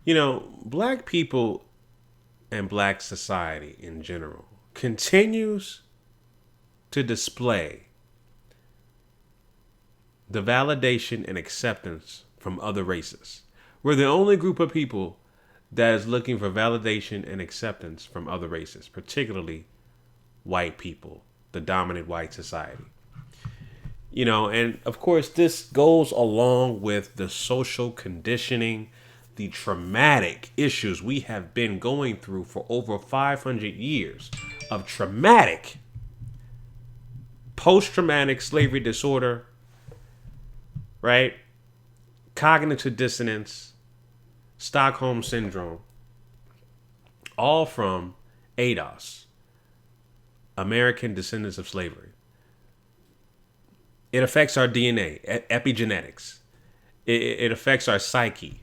Black people and black society in general continues to display the validation and acceptance from other races. We're the only group of people that is looking for validation and acceptance from other races, particularly white people, the dominant white society. And of course, this goes along with the social conditioning, the traumatic issues we have been going through for over 500 years of traumatic post-traumatic slavery disorder, right? Cognitive dissonance, Stockholm syndrome, all from ADOS, American Descendants of Slavery. It affects our DNA, epigenetics. It affects our psyche,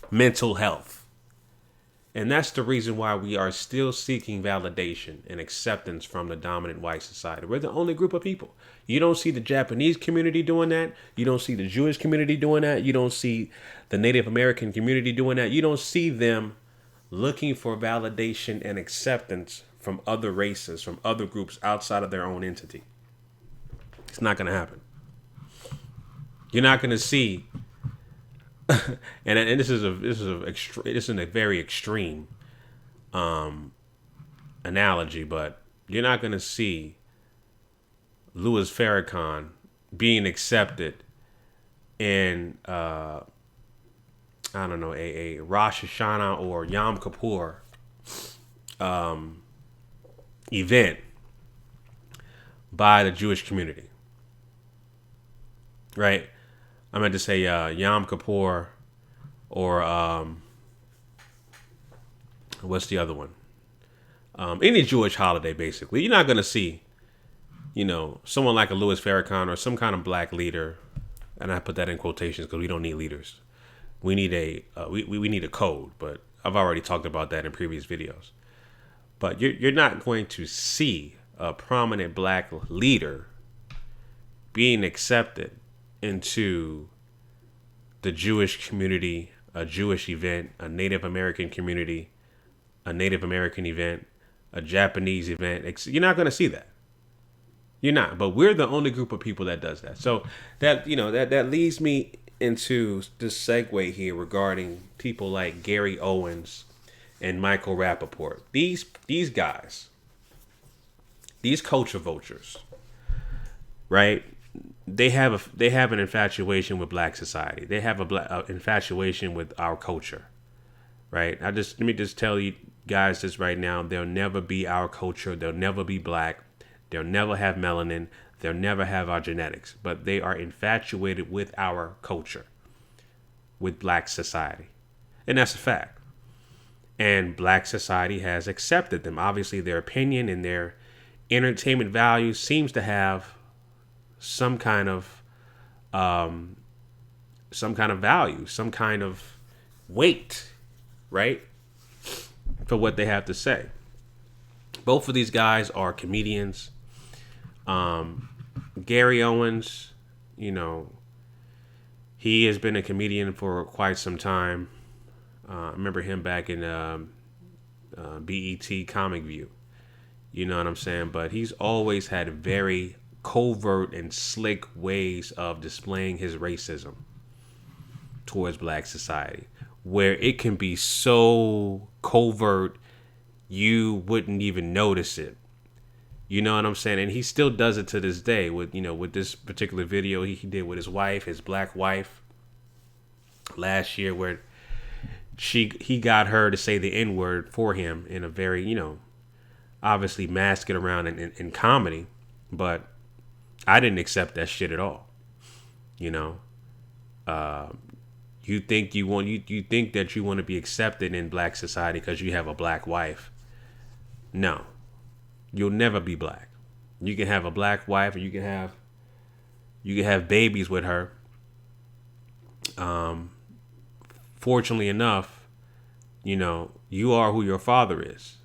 mental health. And that's the reason why we are still seeking validation and acceptance from the dominant white society. We're the only group of people. You don't see the Japanese community doing that. You don't see the Jewish community doing that. You don't see the Native American community doing that. You don't see them looking for validation and acceptance from other races, from other groups outside of their own entity. It's not going to happen. You're not going to see, and this is a very extreme analogy, but you're not going to see Louis Farrakhan being accepted in a Rosh Hashanah or Yom Kippur event by the Jewish community, right? I meant to say Yom Kippur or what's the other one? Any Jewish holiday, basically. You're not going to see, someone like a Louis Farrakhan or some kind of black leader, and I put that in quotations because we don't need leaders. We need we need a code, but I've already talked about that in previous videos. But you're not going to see a prominent black leader being accepted into the Jewish community, a Jewish event, a Native American community, a Native American event, a Japanese event. You're not going to see that. You're not. But we're the only group of people that does that. So that that leads me into this segue here regarding people like Gary Owens and Michael Rapaport. These guys, these culture vultures, right? They have an infatuation with black society. They have a infatuation with our culture, right? Let me just tell you guys this right now. They'll never be our culture. They'll never be black. They'll never have melanin. They'll never have our genetics. But they are infatuated with our culture, with black society, and that's a fact. And black society has accepted them. Obviously, their opinion and their entertainment value seems to have some kind of value, some kind of weight, right, for what they have to say. Both of these guys are comedians. Gary Owens, he has been a comedian for quite some time. I remember him back in BET Comic View. You know what I'm saying? But he's always had very covert and slick ways of displaying his racism towards black society, where it can be so covert you wouldn't even notice it. You know what I'm saying? And he still does it to this day with this particular video he did with his wife, his black wife, last year, where he got her to say the N-word for him in a very, obviously mask it around in comedy, but I didn't accept that shit at all. You think that you want to be accepted in black society because you have a black wife. No, you'll never be black. You can have a black wife, and you can have babies with her. Fortunately enough, you are who your father is.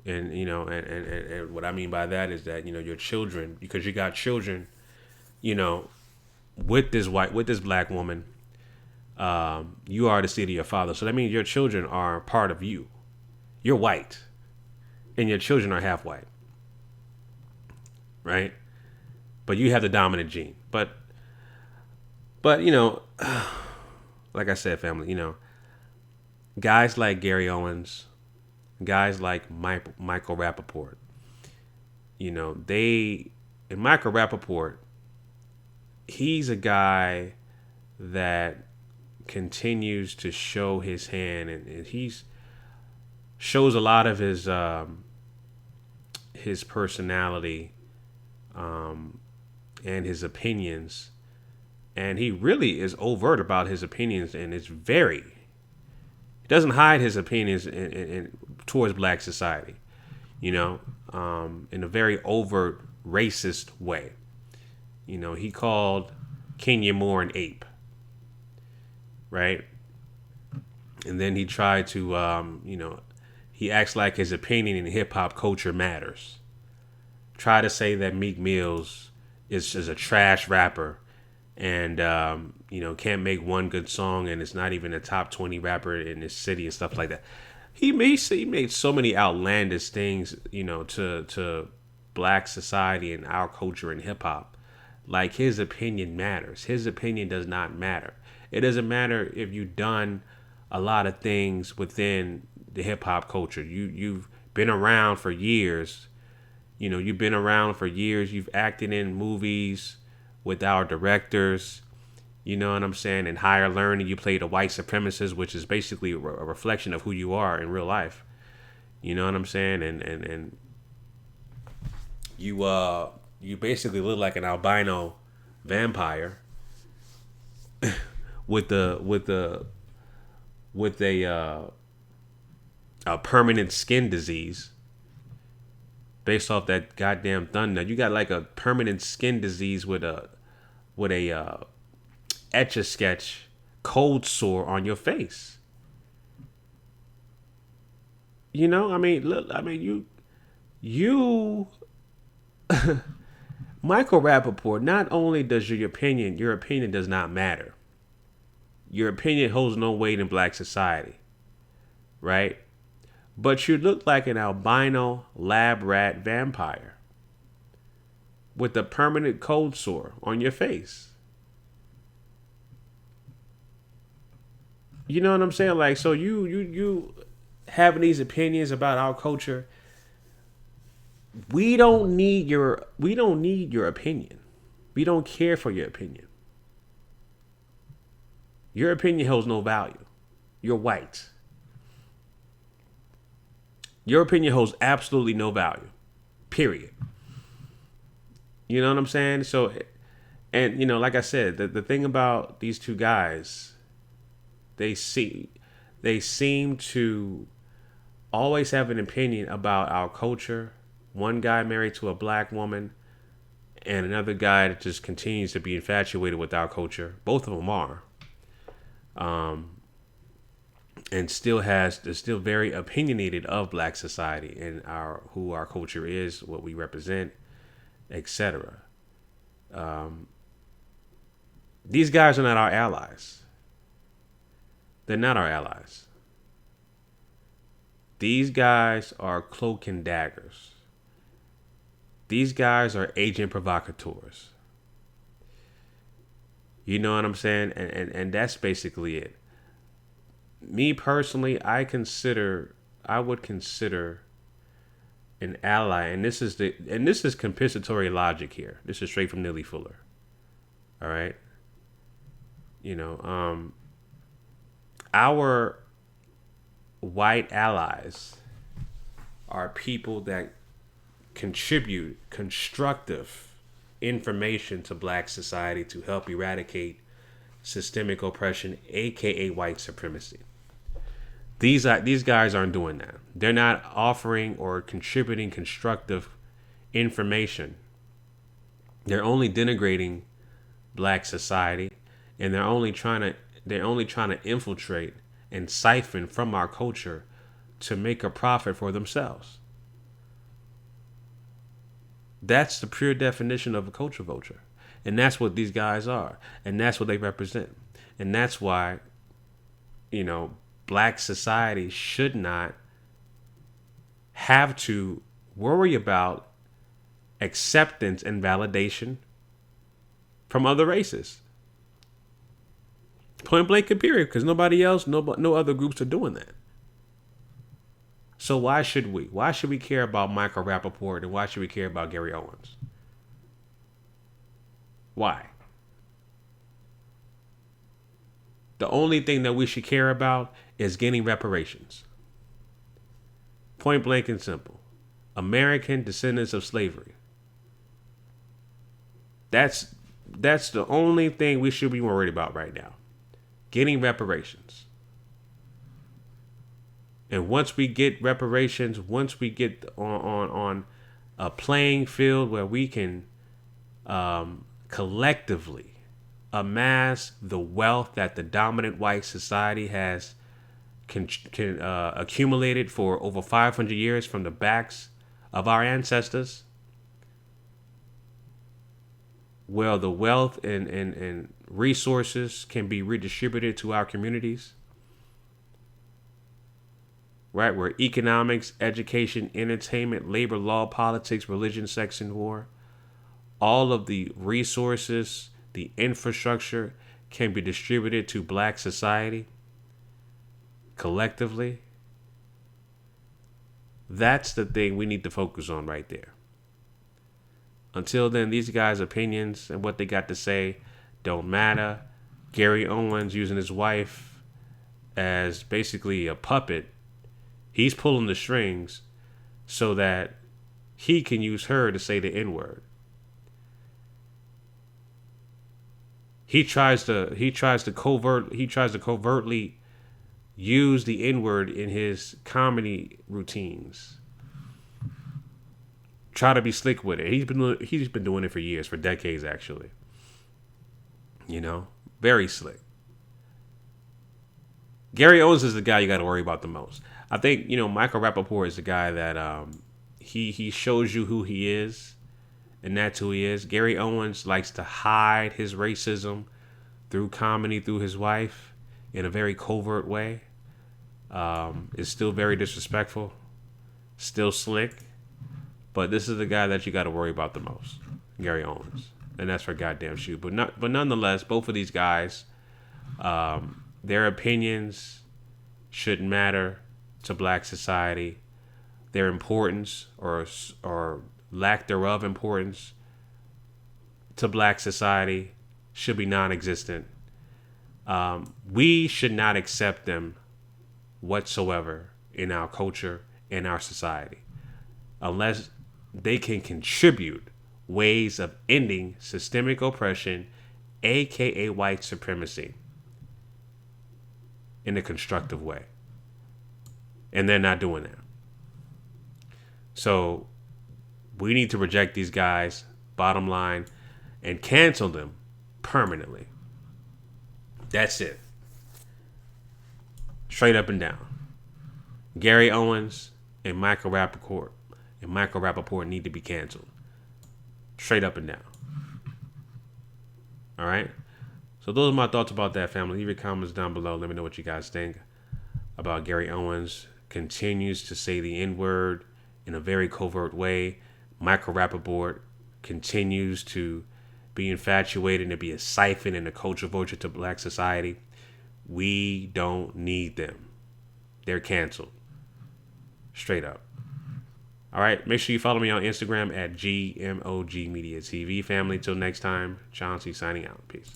And, and what I mean by that is that, your children, because you got children, with this black woman, You are the seed of your father. So that means your children are part of you. You're white, and your children are half white, right? But you have the dominant gene. But like I said, family, guys like Gary Owens, guys like Michael Rapaport, and Michael Rapaport, he's a guy that continues to show his hand, and he's shows a lot of his personality, and his opinions, and he really is overt about his opinions, and he doesn't hide his opinions towards black society, in a very overt racist way. He called Kenya Moore an ape, right? And then he tried to, he acts like his opinion in hip hop culture matters. Try to say that Meek Mills is a trash rapper, and can't make one good song, and it's not even a top 20 rapper in this city and stuff like that. He made so many outlandish things, to black society and our culture and hip hop. Like, his opinion matters. His opinion does not matter. It doesn't matter if you've done a lot of things within the hip hop culture. You've been around for years. You've been around for years. You've acted in movies with our directors. You know what I'm saying? In Higher Learning, you played a white supremacist, which is basically a reflection of who you are in real life. You know what I'm saying? And you basically look like an albino vampire with a permanent skin disease based off that goddamn thunder. You got like a permanent skin disease with a Etch-a-Sketch cold sore on your face. You Michael Rapaport, not only does your opinion does not matter. Your opinion holds no weight in black society, right? But you look like an albino lab rat vampire with a permanent cold sore on your face. You know what I'm saying? Like, so you having these opinions about our culture. We don't need your opinion. We don't care for your opinion. Your opinion holds no value. You're white. Your opinion holds absolutely no value. Period. You know what I'm saying? So, and like I said, the thing about these two guys, they seem to always have an opinion about our culture. One guy married to a black woman, and another guy that just continues to be infatuated with our culture. Both of them are. And still very opinionated of black society and who our culture is, what we represent, etc. These guys are not our allies. They're not our allies. These guys are cloak and daggers. These guys are agent provocateurs. You know what I'm saying? And that's basically it. Me personally, I would consider an ally, and this is compensatory logic here. This is straight from Neely Fuller. All right. Our white allies are people that contribute constructive information to black society to help eradicate systemic oppression, aka white supremacy. These guys aren't doing that. They're not offering or contributing constructive information. They're only denigrating black society, and they're only trying to infiltrate and siphon from our culture to make a profit for themselves. That's the pure definition of a culture vulture. And that's what these guys are. And that's what they represent. And that's why, black society should not have to worry about acceptance and validation from other races. Point blank and period, because nobody else, no other groups are doing that. So why should we? Why should we care about Michael Rapaport, and why should we care about Gary Owens? Why? The only thing that we should care about is getting reparations. Point blank and simple. American descendants of slavery. That's the only thing we should be worried about right now. Getting reparations. And once we get reparations, once we get on a playing field where we can collectively amass the wealth that the dominant white society has accumulated for over 500 years from the backs of our ancestors, well, the wealth and resources can be redistributed to our communities, right? Where economics, education, entertainment, labor, law, politics, religion, sex, and war, all of the resources, the infrastructure can be distributed to black society collectively. That's the thing we need to focus on right there. Until then, these guys' opinions and what they got to say don't matter. Gary Owens using his wife as basically a puppet. He's pulling the strings so that he can use her to say the N-word. He tries to covertly use the N-word in his comedy routines. Try to be slick with it. He's been doing it for years, for decades actually. Very slick. Gary Owens is the guy you got to worry about the most. I think Michael Rapaport is the guy that he shows you who he is, and that's who he is. Gary Owens likes to hide his racism through comedy, through his wife, in a very covert way. It's still very disrespectful, still slick. But this is the guy that you got to worry about the most, Gary Owens, and that's for goddamn shoot. But nonetheless, both of these guys, their opinions should matter to black society. Their importance or lack thereof importance to black society should be non-existent. We should not accept them whatsoever in our culture, in our society, unless they can contribute ways of ending systemic oppression, aka white supremacy, in a constructive way. And they're not doing that. So we need to reject these guys, bottom line, and cancel them permanently. That's it. Straight up and down. Gary Owens and Michael Rapaport need to be canceled. Straight up and down. All right? So those are my thoughts about that, family. Leave your comments down below. Let me know what you guys think about Gary Owens continues to say the N-word in a very covert way. Michael Rapaport continues to be infatuated and to be a siphon and a culture vulture to black society. We don't need them. They're canceled. Straight up. All right. Make sure you follow me on Instagram at GMOGMediaTV, family. Till next time, Chauncey signing out. Peace.